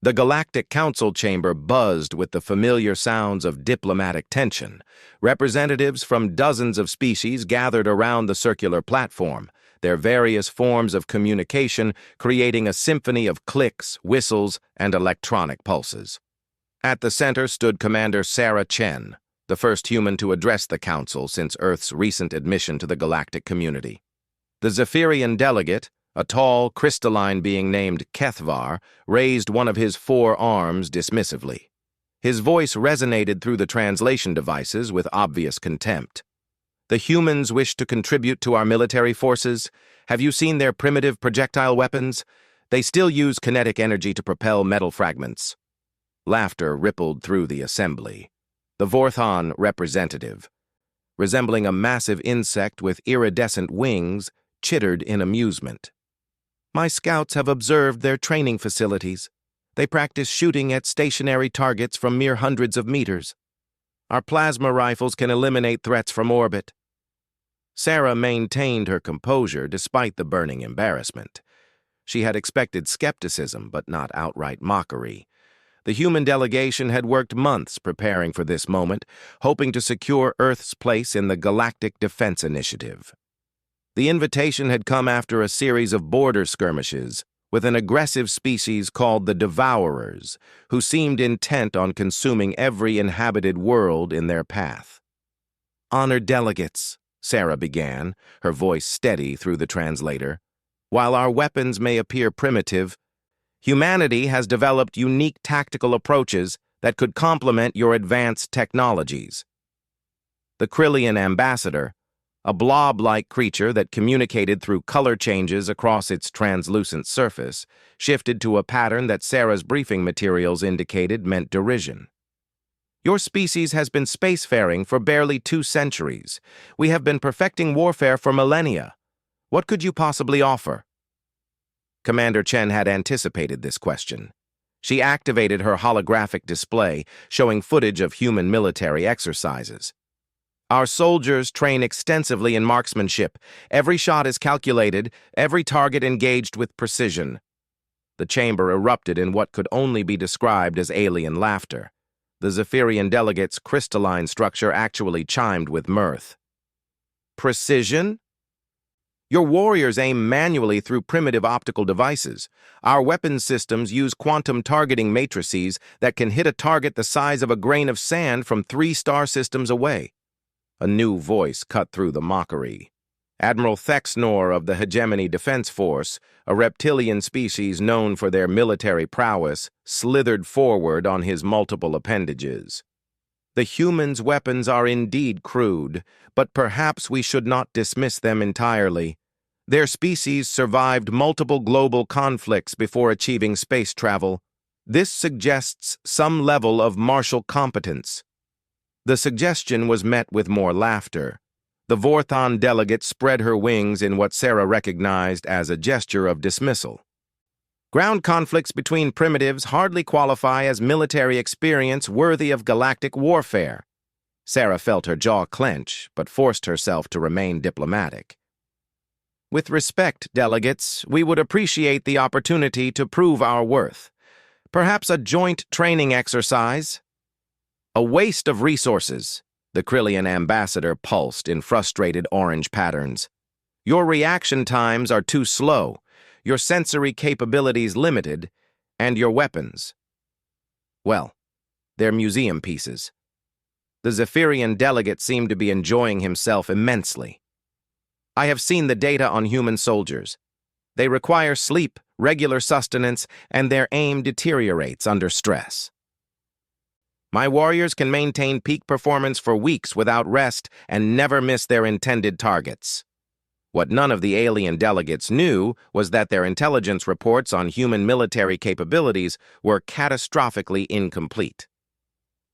The Galactic Council chamber buzzed with the familiar sounds of diplomatic tension. Representatives from dozens of species gathered around the circular platform, their various forms of communication creating a symphony of clicks, whistles, and electronic pulses. At the center stood Commander Sarah Chen, the first human to address the Council since Earth's recent admission to the galactic community. The Zephyrian delegate, a tall, crystalline being named Kethvar, raised one of his 4 arms dismissively. His voice resonated through the translation devices with obvious contempt. The humans wish to contribute to our military forces. Have you seen their primitive projectile weapons? They still use kinetic energy to propel metal fragments. Laughter rippled through the assembly. The Vorthon representative, resembling a massive insect with iridescent wings, chittered in amusement. My scouts have observed their training facilities. They practice shooting at stationary targets from mere hundreds of meters. Our plasma rifles can eliminate threats from orbit. Sarah maintained her composure despite the burning embarrassment. She had expected skepticism, but not outright mockery. The human delegation had worked months preparing for this moment, hoping to secure Earth's place in the Galactic Defense Initiative. The invitation had come after a series of border skirmishes with an aggressive species called the Devourers, who seemed intent on consuming every inhabited world in their path. "Honored delegates," Sarah began, her voice steady through the translator, "while our weapons may appear primitive, humanity has developed unique tactical approaches that could complement your advanced technologies." The Krillian ambassador, a blob-like creature that communicated through color changes across its translucent surface, shifted to a pattern that Sarah's briefing materials indicated meant derision. "Your species has been spacefaring for barely 2 centuries. We have been perfecting warfare for millennia. What could you possibly offer?" Commander Chen had anticipated this question. She activated her holographic display, showing footage of human military exercises. "Our soldiers train extensively in marksmanship. Every shot is calculated, every target engaged with precision." The chamber erupted in what could only be described as alien laughter. The Zephyrian delegate's crystalline structure actually chimed with mirth. "Precision? Your warriors aim manually through primitive optical devices. Our weapons systems use quantum targeting matrices that can hit a target the size of a grain of sand from 3 star systems away." A new voice cut through the mockery. Admiral Thexnor of the Hegemony Defense Force, a reptilian species known for their military prowess, slithered forward on his multiple appendages. "The humans' weapons are indeed crude, but perhaps we should not dismiss them entirely. Their species survived multiple global conflicts before achieving space travel. This suggests some level of martial competence." The suggestion was met with more laughter. The Vorthon delegate spread her wings in what Sarah recognized as a gesture of dismissal. "Ground conflicts between primitives hardly qualify as military experience worthy of galactic warfare." Sarah felt her jaw clench, but forced herself to remain diplomatic. "With respect, delegates, we would appreciate the opportunity to prove our worth. Perhaps a joint training exercise?" "A waste of resources," the Krillian ambassador pulsed in frustrated orange patterns. "Your reaction times are too slow, your sensory capabilities limited, and your weapons, well, they're museum pieces." The Zephyrian delegate seemed to be enjoying himself immensely. "I have seen the data on human soldiers. They require sleep, regular sustenance, and their aim deteriorates under stress. My warriors can maintain peak performance for weeks without rest and never miss their intended targets." What none of the alien delegates knew was that their intelligence reports on human military capabilities were catastrophically incomplete.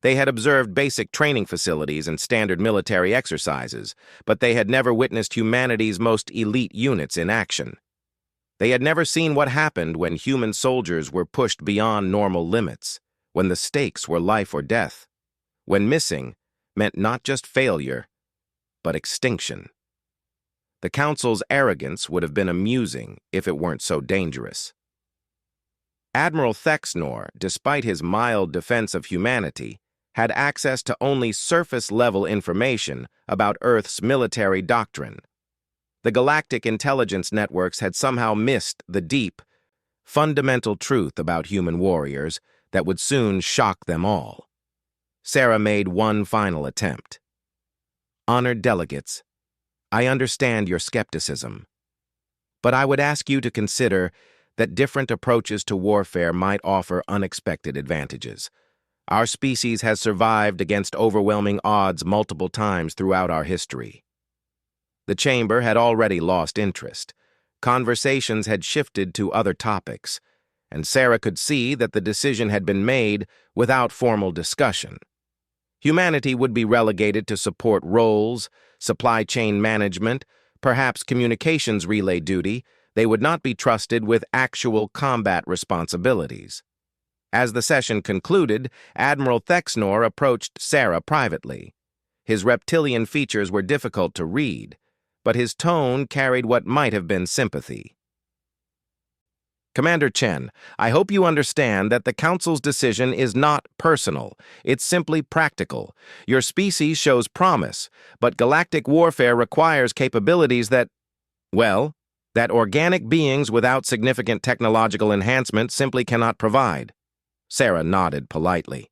They had observed basic training facilities and standard military exercises, but they had never witnessed humanity's most elite units in action. They had never seen what happened when human soldiers were pushed beyond normal limits, when the stakes were life or death, when missing meant not just failure, but extinction. The Council's arrogance would have been amusing if it weren't so dangerous. Admiral Thexnor, despite his mild defense of humanity, had access to only surface-level information about Earth's military doctrine. The galactic intelligence networks had somehow missed the deep, fundamental truth about human warriors that would soon shock them all. Sarah made one final attempt. "Honored delegates, I understand your skepticism, but I would ask you to consider that different approaches to warfare might offer unexpected advantages. Our species has survived against overwhelming odds multiple times throughout our history." The chamber had already lost interest. Conversations had shifted to other topics, and Sarah could see that the decision had been made without formal discussion. Humanity would be relegated to support roles, supply chain management, perhaps communications relay duty. They would not be trusted with actual combat responsibilities. As the session concluded, Admiral Thexnor approached Sarah privately. His reptilian features were difficult to read, but his tone carried what might have been sympathy. "Commander Chen, I hope you understand that the Council's decision is not personal. It's simply practical. Your species shows promise, but galactic warfare requires capabilities that organic beings without significant technological enhancement simply cannot provide." Sarah nodded politely.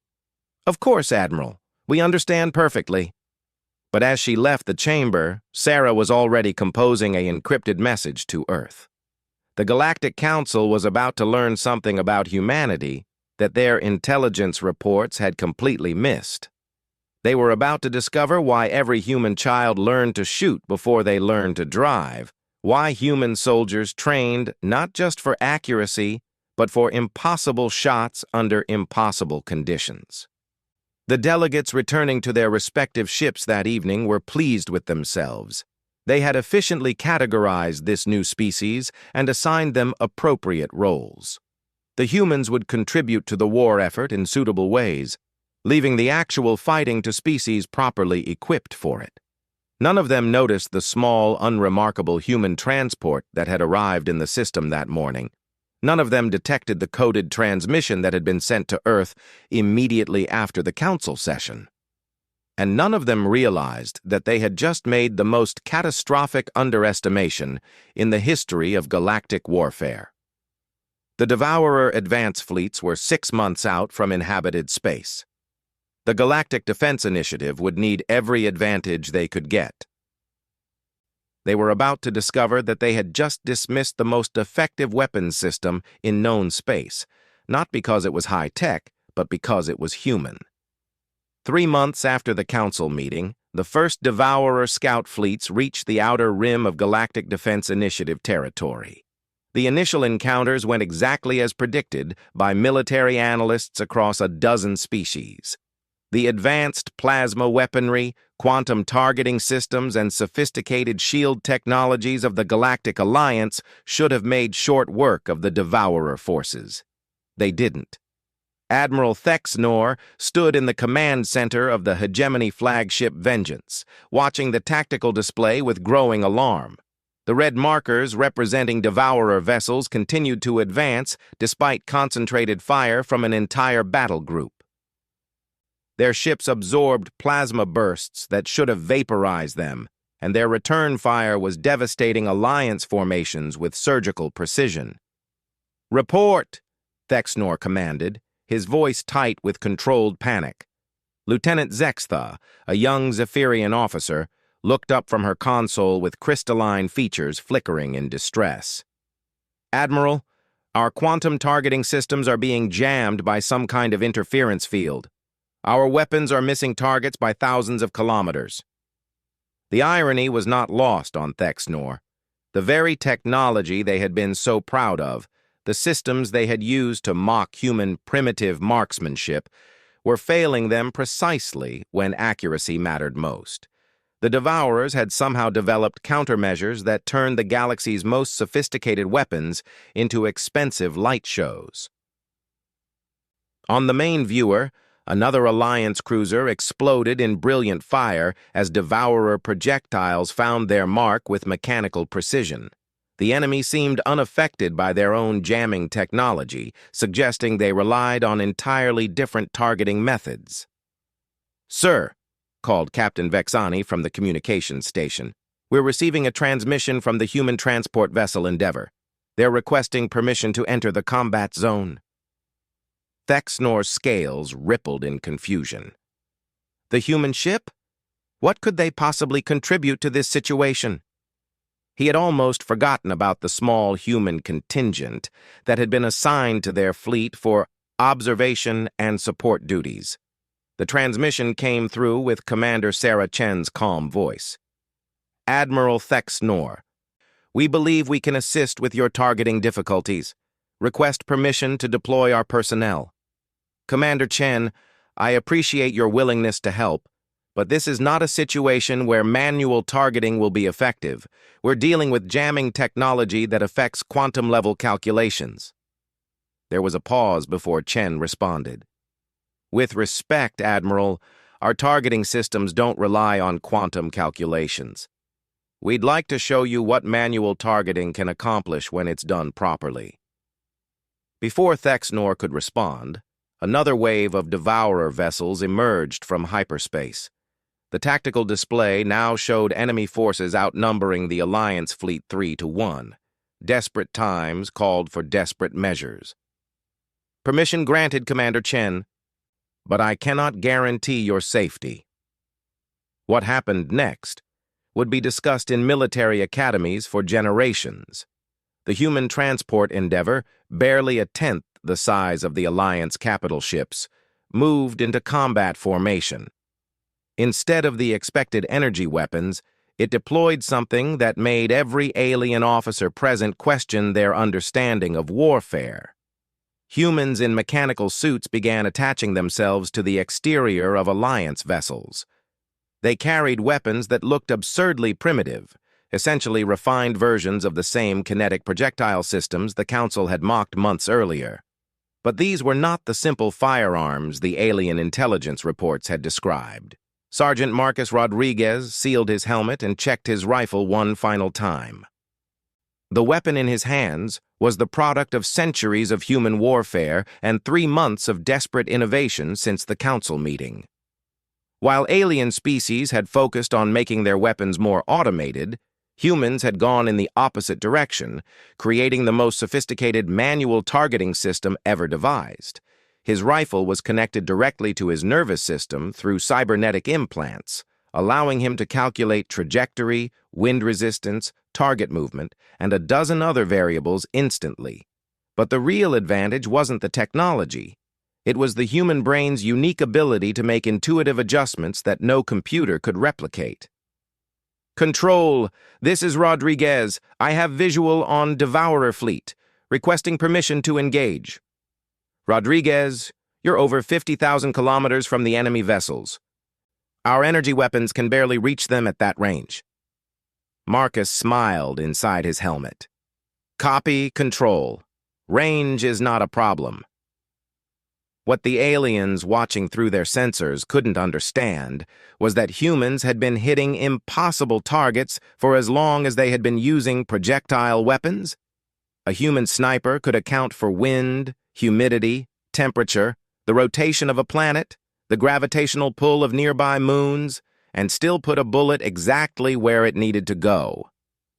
"Of course, Admiral. We understand perfectly." But as she left the chamber, Sarah was already composing an encrypted message to Earth. The Galactic Council was about to learn something about humanity that their intelligence reports had completely missed. They were about to discover why every human child learned to shoot before they learned to drive, why human soldiers trained not just for accuracy, but for impossible shots under impossible conditions. The delegates returning to their respective ships that evening were pleased with themselves. They had efficiently categorized this new species and assigned them appropriate roles. The humans would contribute to the war effort in suitable ways, leaving the actual fighting to species properly equipped for it. None of them noticed the small, unremarkable human transport that had arrived in the system that morning. None of them detected the coded transmission that had been sent to Earth immediately after the council session. And none of them realized that they had just made the most catastrophic underestimation in the history of galactic warfare. The Devourer advance fleets were 6 months out from inhabited space. The Galactic Defense Initiative would need every advantage they could get. They were about to discover that they had just dismissed the most effective weapons system in known space, not because it was high-tech, but because it was human. 3 months after the council meeting, the first Devourer scout fleets reached the outer rim of Galactic Defense Initiative territory. The initial encounters went exactly as predicted by military analysts across a dozen species. The advanced plasma weaponry, quantum targeting systems, and sophisticated shield technologies of the Galactic Alliance should have made short work of the Devourer forces. They didn't. Admiral Thexnor stood in the command center of the hegemony flagship Vengeance, watching the tactical display with growing alarm. The red markers representing Devourer vessels continued to advance despite concentrated fire from an entire battle group. Their ships absorbed plasma bursts that should have vaporized them, and their return fire was devastating Alliance formations with surgical precision. "Report!" Thexnor commanded, his voice tight with controlled panic. Lieutenant Zextha, a young Zephyrian officer, looked up from her console with crystalline features flickering in distress. "Admiral, our quantum targeting systems are being jammed by some kind of interference field. Our weapons are missing targets by thousands of kilometers." The irony was not lost on Thexnor. The very technology they had been so proud of, the systems they had used to mock human primitive marksmanship, were failing them precisely when accuracy mattered most. The Devourers had somehow developed countermeasures that turned the galaxy's most sophisticated weapons into expensive light shows. On the main viewer, another Alliance cruiser exploded in brilliant fire as Devourer projectiles found their mark with mechanical precision. The enemy seemed unaffected by their own jamming technology, suggesting they relied on entirely different targeting methods. "Sir," called Captain Vexani from the communications station, "we're receiving a transmission from the human transport vessel Endeavor. They're requesting permission to enter the combat zone." Thexnor's scales rippled in confusion. The human ship? What could they possibly contribute to this situation? He had almost forgotten about the small human contingent that had been assigned to their fleet for observation and support duties. The transmission came through with Commander Sarah Chen's calm voice. "Admiral Thexnor, we believe we can assist with your targeting difficulties. Request permission to deploy our personnel." "Commander Chen, I appreciate your willingness to help, but this is not a situation where manual targeting will be effective. We're dealing with jamming technology that affects quantum-level calculations." There was a pause before Chen responded. "With respect, Admiral, our targeting systems don't rely on quantum calculations. We'd like to show you what manual targeting can accomplish when it's done properly." Before Thexnor could respond, another wave of Devourer vessels emerged from hyperspace. The tactical display now showed enemy forces outnumbering the Alliance fleet 3-1. Desperate times called for desperate measures. "Permission granted, Commander Chen, but I cannot guarantee your safety." What happened next would be discussed in military academies for generations. The human transport Endeavor, barely a tenth the size of the Alliance capital ships, moved into combat formation. Instead of the expected energy weapons, it deployed something that made every alien officer present question their understanding of warfare. Humans in mechanical suits began attaching themselves to the exterior of Alliance vessels. They carried weapons that looked absurdly primitive, essentially refined versions of the same kinetic projectile systems the Council had mocked months earlier. But these were not the simple firearms the alien intelligence reports had described. Sergeant Marcus Rodriguez sealed his helmet and checked his rifle one final time. The weapon in his hands was the product of centuries of human warfare and 3 months of desperate innovation since the Council meeting. While alien species had focused on making their weapons more automated, humans had gone in the opposite direction, creating the most sophisticated manual targeting system ever devised. His rifle was connected directly to his nervous system through cybernetic implants, allowing him to calculate trajectory, wind resistance, target movement, and a dozen other variables instantly. But the real advantage wasn't the technology. It was the human brain's unique ability to make intuitive adjustments that no computer could replicate. "Control, this is Rodriguez. I have visual on Devourer fleet, requesting permission to engage." "Rodriguez, you're over 50,000 kilometers from the enemy vessels. Our energy weapons can barely reach them at that range." Marcus smiled inside his helmet. "Copy, Control. Range is not a problem." What the aliens watching through their sensors couldn't understand was that humans had been hitting impossible targets for as long as they had been using projectile weapons. A human sniper could account for wind, humidity, temperature, the rotation of a planet, the gravitational pull of nearby moons, and still put a bullet exactly where it needed to go.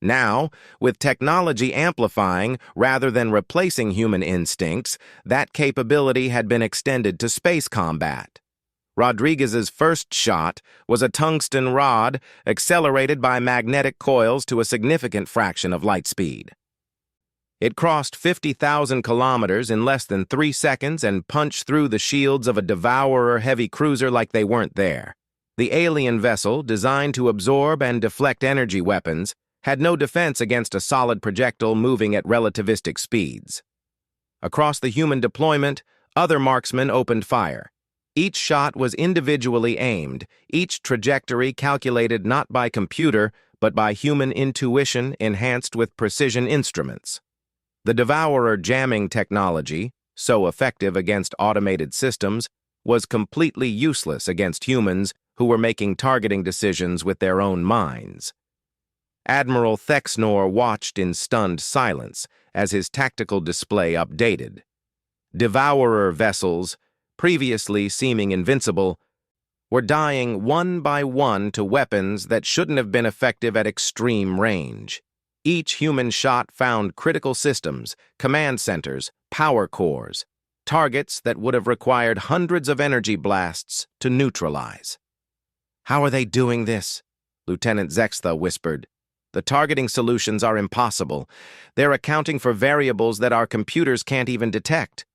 Now, with technology amplifying rather than replacing human instincts, that capability had been extended to space combat. Rodriguez's first shot was a tungsten rod accelerated by magnetic coils to a significant fraction of light speed. It crossed 50,000 kilometers in less than 3 seconds and punched through the shields of a Devourer heavy cruiser like they weren't there. The alien vessel, designed to absorb and deflect energy weapons, had no defense against a solid projectile moving at relativistic speeds. Across the human deployment, other marksmen opened fire. Each shot was individually aimed, each trajectory calculated not by computer, but by human intuition enhanced with precision instruments. The Devourer jamming technology, so effective against automated systems, was completely useless against humans who were making targeting decisions with their own minds. Admiral Thexnor watched in stunned silence as his tactical display updated. Devourer vessels, previously seeming invincible, were dying one by one to weapons that shouldn't have been effective at extreme range. Each human shot found critical systems, command centers, power cores, targets that would have required hundreds of energy blasts to neutralize. "How are they doing this?" Lieutenant Zextha whispered. "The targeting solutions are impossible. They're accounting for variables that our computers can't even detect."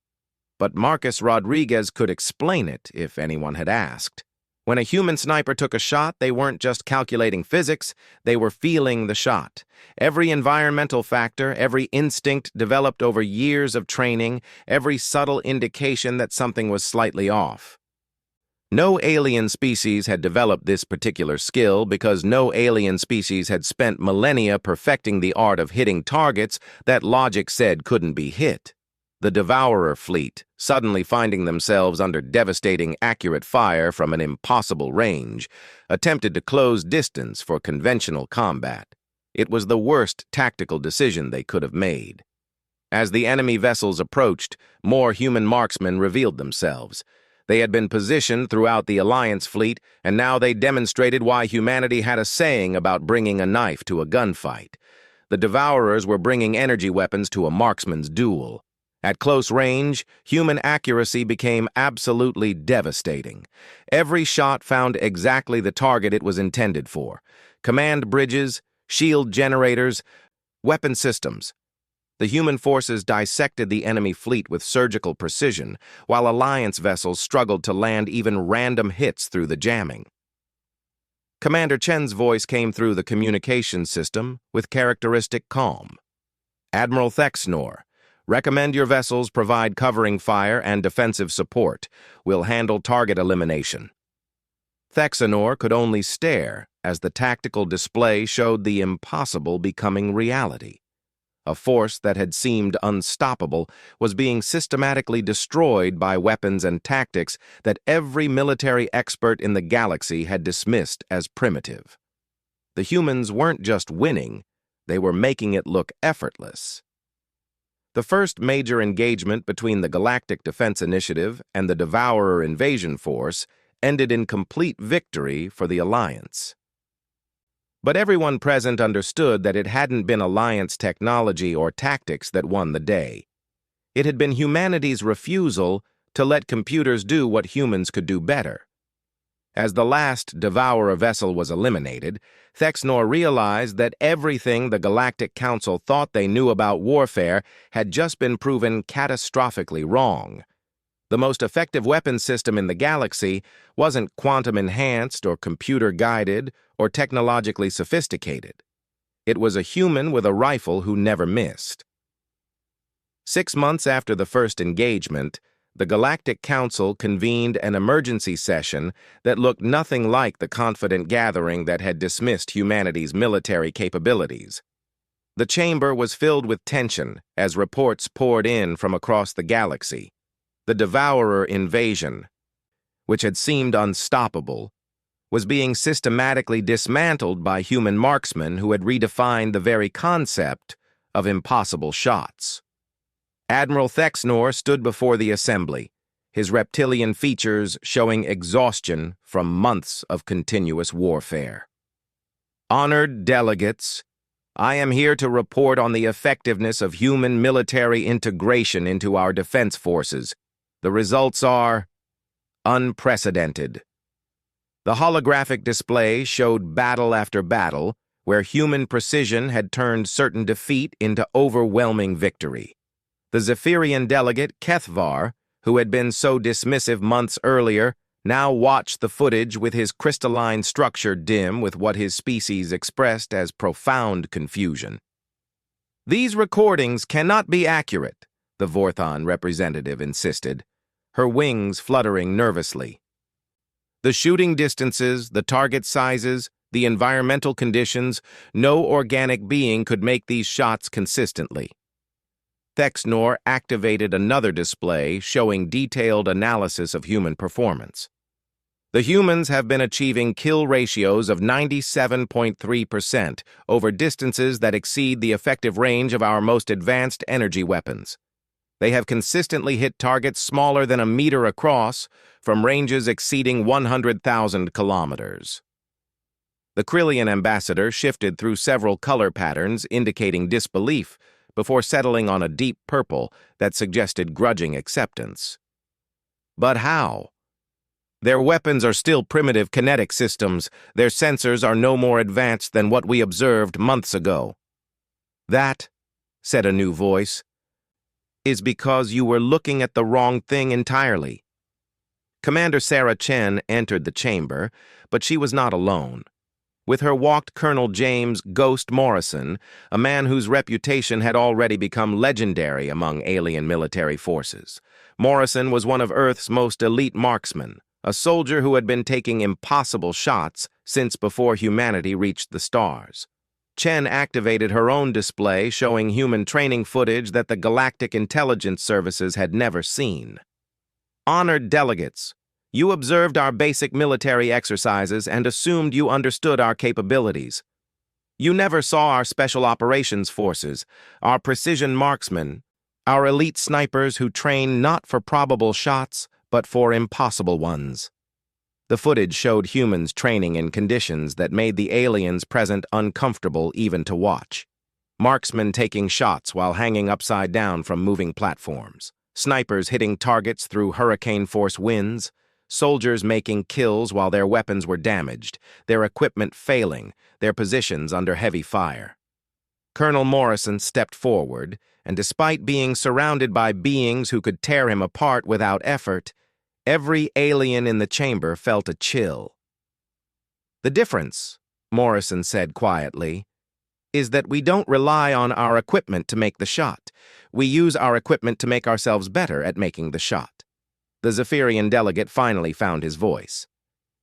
But Marcus Rodriguez could explain it if anyone had asked. When a human sniper took a shot, they weren't just calculating physics, they were feeling the shot. Every environmental factor, every instinct developed over years of training, every subtle indication that something was slightly off. No alien species had developed this particular skill because no alien species had spent millennia perfecting the art of hitting targets that logic said couldn't be hit. The Devourer fleet, suddenly finding themselves under devastating accurate fire from an impossible range, attempted to close distance for conventional combat. It was the worst tactical decision they could have made. As the enemy vessels approached, more human marksmen revealed themselves. They had been positioned throughout the Alliance fleet, and now they demonstrated why humanity had a saying about bringing a knife to a gunfight. The Devourers were bringing energy weapons to a marksman's duel. At close range, human accuracy became absolutely devastating. Every shot found exactly the target it was intended for. Command bridges, shield generators, weapon systems. The human forces dissected the enemy fleet with surgical precision, while Alliance vessels struggled to land even random hits through the jamming. Commander Chen's voice came through the communication system with characteristic calm. "Admiral Thexnor, recommend your vessels provide covering fire and defensive support. We'll handle target elimination." Thexnor could only stare as the tactical display showed the impossible becoming reality. A force that had seemed unstoppable was being systematically destroyed by weapons and tactics that every military expert in the galaxy had dismissed as primitive. The humans weren't just winning, they were making it look effortless. The first major engagement between the Galactic Defense Initiative and the Devourer invasion force ended in complete victory for the Alliance. But everyone present understood that it hadn't been Alliance technology or tactics that won the day. It had been humanity's refusal to let computers do what humans could do better. As the last Devourer vessel was eliminated, Thexnor realized that everything the Galactic Council thought they knew about warfare had just been proven catastrophically wrong. The most effective weapon system in the galaxy wasn't quantum-enhanced or computer-guided or technologically sophisticated. It was a human with a rifle who never missed. 6 months after the first engagement, the Galactic Council convened an emergency session that looked nothing like the confident gathering that had dismissed humanity's military capabilities. The chamber was filled with tension as reports poured in from across the galaxy. The Devourer invasion, which had seemed unstoppable, was being systematically dismantled by human marksmen who had redefined the very concept of impossible shots. Admiral Thexnor stood before the assembly, his reptilian features showing exhaustion from months of continuous warfare. "Honored delegates, I am here to report on the effectiveness of human military integration into our defense forces. The results are unprecedented." The holographic display showed battle after battle, where human precision had turned certain defeat into overwhelming victory. The Zephyrian delegate, Kethvar, who had been so dismissive months earlier, now watched the footage with his crystalline structure dim with what his species expressed as profound confusion. "These recordings cannot be accurate," the Vorthon representative insisted, her wings fluttering nervously. "The shooting distances, the target sizes, the environmental conditions, no organic being could make these shots consistently." Thexnor activated another display showing detailed analysis of human performance. The humans have been achieving kill ratios of 97.3% over distances that exceed the effective range of our most advanced energy weapons. They have consistently hit targets smaller than a meter across from ranges exceeding 100,000 kilometers. The Krillian ambassador shifted through several color patterns indicating disbelief before settling on a deep purple that suggested grudging acceptance. But how? Their weapons are still primitive kinetic systems. Their sensors are no more advanced than what we observed months ago. That, said a new voice, is because you were looking at the wrong thing entirely. Commander Sarah Chen entered the chamber, but she was not alone. With her walked Colonel James Ghost Morrison, a man whose reputation had already become legendary among alien military forces. Morrison was one of Earth's most elite marksmen, a soldier who had been taking impossible shots since before humanity reached the stars. Chen activated her own display showing human training footage that the Galactic Intelligence Services had never seen. Honored delegates, you observed our basic military exercises and assumed you understood our capabilities. You never saw our special operations forces, our precision marksmen, our elite snipers who train not for probable shots, but for impossible ones. The footage showed humans training in conditions that made the aliens present uncomfortable even to watch. Marksmen taking shots while hanging upside down from moving platforms. Snipers hitting targets through hurricane-force winds. Soldiers making kills while their weapons were damaged, their equipment failing, their positions under heavy fire. Colonel Morrison stepped forward, and despite being surrounded by beings who could tear him apart without effort, every alien in the chamber felt a chill. The difference, Morrison said quietly, is that we don't rely on our equipment to make the shot. We use our equipment to make ourselves better at making the shot. The Zephyrian delegate finally found his voice.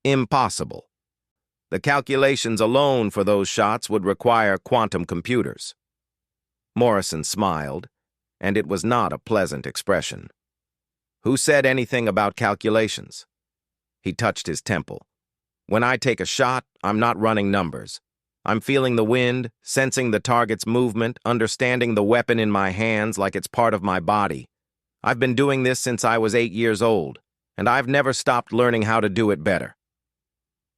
Impossible. The calculations alone for those shots would require quantum computers. Morrison smiled, and it was not a pleasant expression. Who said anything about calculations? He touched his temple. When I take a shot, I'm not running numbers. I'm feeling the wind, sensing the target's movement, understanding the weapon in my hands like it's part of my body. I've been doing this since I was 8 years old, and I've never stopped learning how to do it better.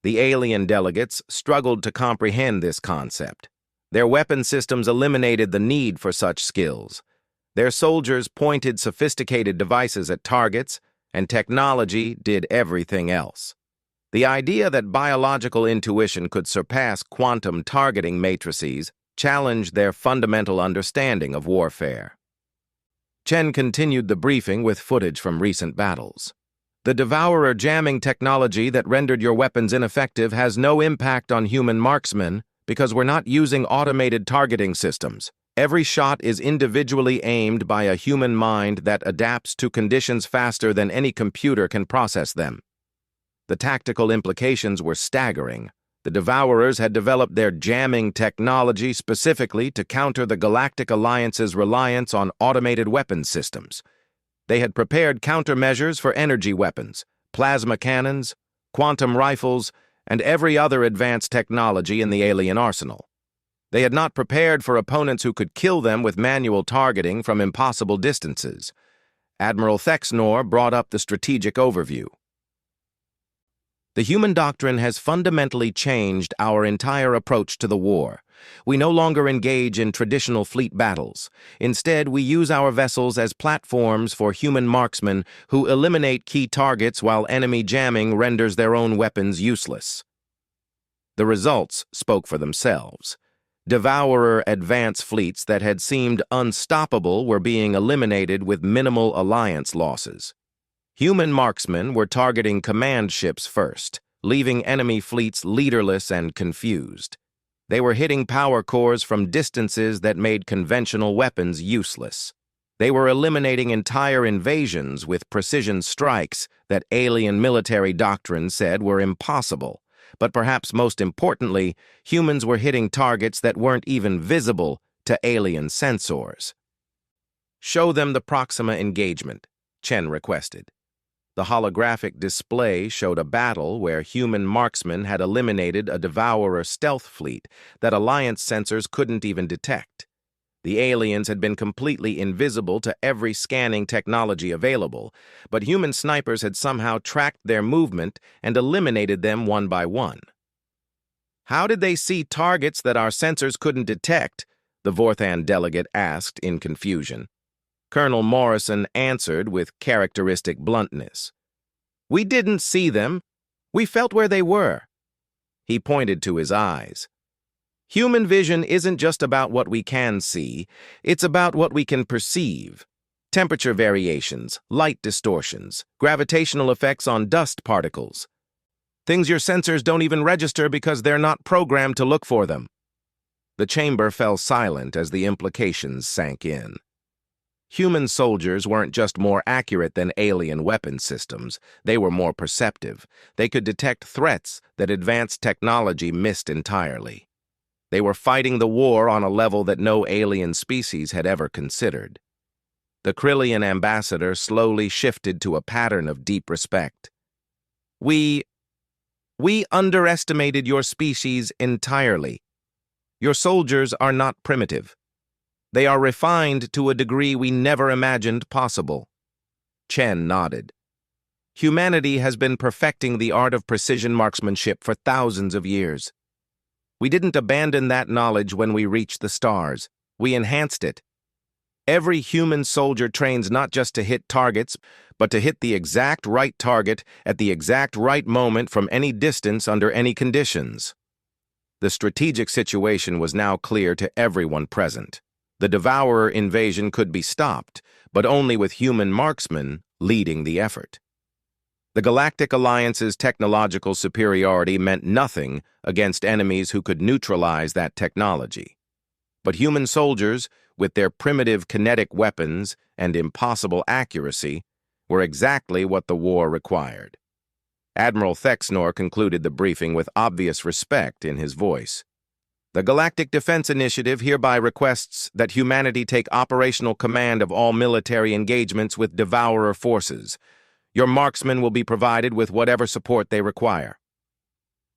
The alien delegates struggled to comprehend this concept. Their weapon systems eliminated the need for such skills. Their soldiers pointed sophisticated devices at targets, and technology did everything else. The idea that biological intuition could surpass quantum targeting matrices challenged their fundamental understanding of warfare. Chen continued the briefing with footage from recent battles. The Devourer jamming technology that rendered your weapons ineffective has no impact on human marksmen because we're not using automated targeting systems. Every shot is individually aimed by a human mind that adapts to conditions faster than any computer can process them. The tactical implications were staggering. The Devourers had developed their jamming technology specifically to counter the Galactic Alliance's reliance on automated weapons systems. They had prepared countermeasures for energy weapons, plasma cannons, quantum rifles, and every other advanced technology in the alien arsenal. They had not prepared for opponents who could kill them with manual targeting from impossible distances. Admiral Thexnor brought up the strategic overview. The human doctrine has fundamentally changed our entire approach to the war. We no longer engage in traditional fleet battles. Instead, we use our vessels as platforms for human marksmen who eliminate key targets while enemy jamming renders their own weapons useless. The results spoke for themselves. Devourer advance fleets that had seemed unstoppable were being eliminated with minimal alliance losses. Human marksmen were targeting command ships first, leaving enemy fleets leaderless and confused. They were hitting power cores from distances that made conventional weapons useless. They were eliminating entire invasions with precision strikes that alien military doctrine said were impossible. But perhaps most importantly, humans were hitting targets that weren't even visible to alien sensors. Show them the Proxima engagement, Chen requested. The holographic display showed a battle where human marksmen had eliminated a Devourer stealth fleet that Alliance sensors couldn't even detect. The aliens had been completely invisible to every scanning technology available, but human snipers had somehow tracked their movement and eliminated them one by one. "How did they see targets that our sensors couldn't detect?" the Vorthan delegate asked in confusion. Colonel Morrison answered with characteristic bluntness. "We didn't see them. We felt where they were." He pointed to his eyes. "Human vision isn't just about what we can see, it's about what we can perceive. Temperature variations, light distortions, gravitational effects on dust particles. Things your sensors don't even register because they're not programmed to look for them." The chamber fell silent as the implications sank in. Human soldiers weren't just more accurate than alien weapon systems, they were more perceptive. They could detect threats that advanced technology missed entirely. They were fighting the war on a level that no alien species had ever considered. The Krillian ambassador slowly shifted to a pattern of deep respect. We underestimated your species entirely. Your soldiers are not primitive. They are refined to a degree we never imagined possible." Chen nodded. "Humanity has been perfecting the art of precision marksmanship for thousands of years. We didn't abandon that knowledge when we reached the stars. We enhanced it. Every human soldier trains not just to hit targets, but to hit the exact right target at the exact right moment from any distance under any conditions." The strategic situation was now clear to everyone present. The Devourer invasion could be stopped, but only with human marksmen leading the effort. The Galactic Alliance's technological superiority meant nothing against enemies who could neutralize that technology. But human soldiers, with their primitive kinetic weapons and impossible accuracy, were exactly what the war required. Admiral Thexnor concluded the briefing with obvious respect in his voice. "The Galactic Defense Initiative hereby requests that humanity take operational command of all military engagements with Devourer forces. Your marksmen will be provided with whatever support they require."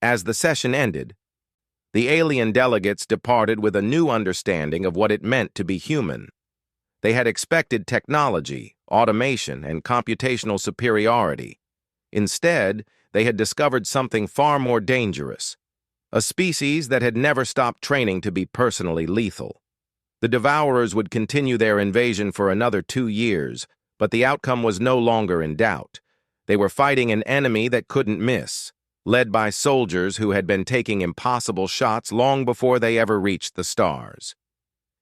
As the session ended, the alien delegates departed with a new understanding of what it meant to be human. They had expected technology, automation, and computational superiority. Instead, they had discovered something far more dangerous. A species that had never stopped training to be personally lethal. The Devourers would continue their invasion for another 2 years, but the outcome was no longer in doubt. They were fighting an enemy that couldn't miss, led by soldiers who had been taking impossible shots long before they ever reached the stars.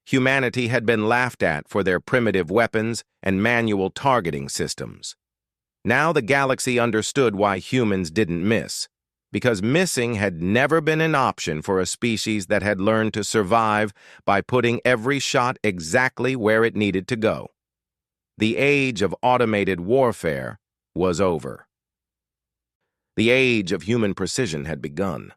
Humanity had been laughed at for their primitive weapons and manual targeting systems. Now the galaxy understood why humans didn't miss. Because missing had never been an option for a species that had learned to survive by putting every shot exactly where it needed to go. The age of automated warfare was over. The age of human precision had begun.